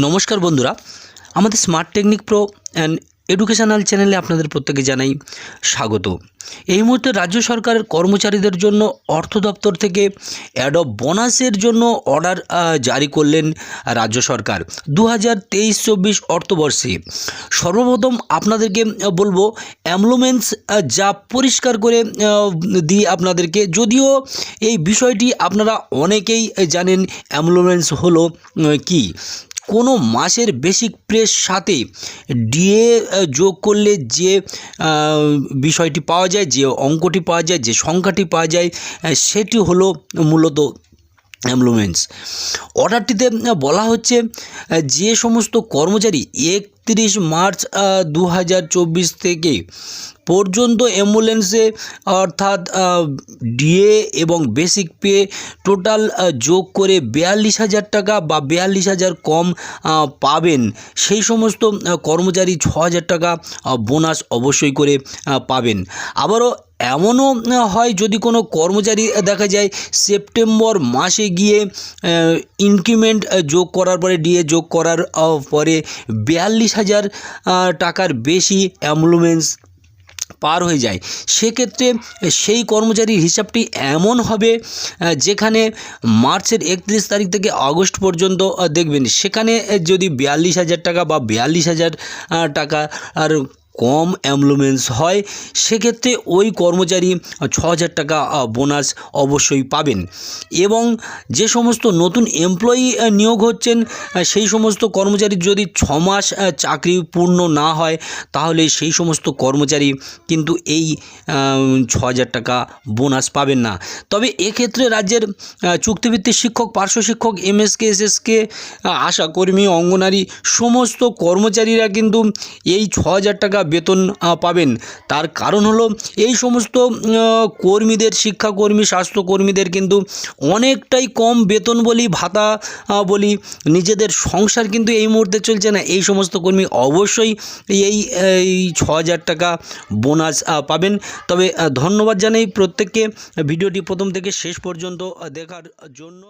নমস্কার বন্ধুরা, আমাদের smart technique pro and educational চ্যানেলে আপনাদের প্রত্যেকে জানাই স্বাগত। এই মুহূর্তে রাজ্য সরকারের কর্মচারীদের জন্য অর্থ দপ্তর থেকে অ্যাডব বোনাসের জন্য অর্ডার জারি করলেন রাজ্য সরকার 2023-24 অর্থবর্ষে। সর্বপ্রথম আপনাদেরকে বলবো অ্যামলোমেন্টস যা পরিষ্কার করে দিই আপনাদেরকে, যদিও এই বিষয়টি আপনারা অনেকেই জানেন। অ্যামলোমেন্টস হলো কি? কোনো মাসের বেসিক পের সাথে ডিএ যোগ করলে যে বিষয়টি পাওয়া যায়, যে অঙ্কটি পাওয়া যায়, যে সংখ্যাটি পাওয়া যায়, সেটি হলো মূলত অ্যামলোমেন্টস। অর্ডারটিতে বলা হচ্ছে যে সমস্ত কর্মচারী 31 মার্চ 2024 থেকে পর্যন্ত অ্যাম্বুলেন্সে অর্থাৎ ডিএ এবং বেসিক পে টোটাল যোগ করে 42,000 টাকা বা 42,000 কম পাবেন, সেই সমস্ত কর্মচারী 6,000 টাকা বোনাস অবশ্যই করে পাবেন। আবারও এমনও হয়, যদি কোনো কর্মচারী দেখা যায় সেপ্টেম্বর মাসে গিয়ে ইনক্রিমেন্ট যোগ করার পরে, ডিএ যোগ করার পরে 42,000 টাকার বেশি অ্যামলুমেন্স পার হয়ে যায়, সেক্ষেত্রে সেই কর্মচারীর হিসাবটি এমন হবে যেখানে মার্চের 31 তারিখ থেকে আগস্ট পর্যন্ত দেখবেন সেখানে যদি 42,000 টাকা বা 42,000 টাকা আর কম অ্যামলুমেন্স হয়, সেক্ষেত্রে ওই কর্মচারী 6,000 টাকা বোনাস অবশ্যই পাবেন। এবং যে সমস্ত নতুন এমপ্লয়ি নিয়োগ হচ্ছেন, সেই সমস্ত কর্মচারীর যদি 6 মাস চাকরি পূর্ণ না হয়, তাহলে সেই সমস্ত কর্মচারী কিন্তু এই 6,000 টাকা বোনাস পাবেন না। তবে এক্ষেত্রে রাজ্যের চুক্তিভিত্তিক শিক্ষক, পার্শ্ব শিক্ষক, এমএসকে, এসএসকে, আশাকর্মী, অঙ্গনারী সমস্ত কর্মচারীরা কিন্তু এই 6,000 টাকা বেতন পাবেন। তার কারণ হলো এই সমস্ত কর্মীদের, শিক্ষাকর্মী, স্বাস্থ্যকর্মীদের কিন্তু অনেকটাই কম বেতন বলি, ভাতা বলি, নিজেদের সংসার কিন্তু এই মুহূর্তে চলছে না। এই সমস্ত কর্মী অবশ্যই এই 6,000 টাকা বোনাস পাবেন। তবে ধন্যবাদ জানাই প্রত্যেককে ভিডিওটি প্রথম থেকে শেষ পর্যন্ত দেখার জন্য।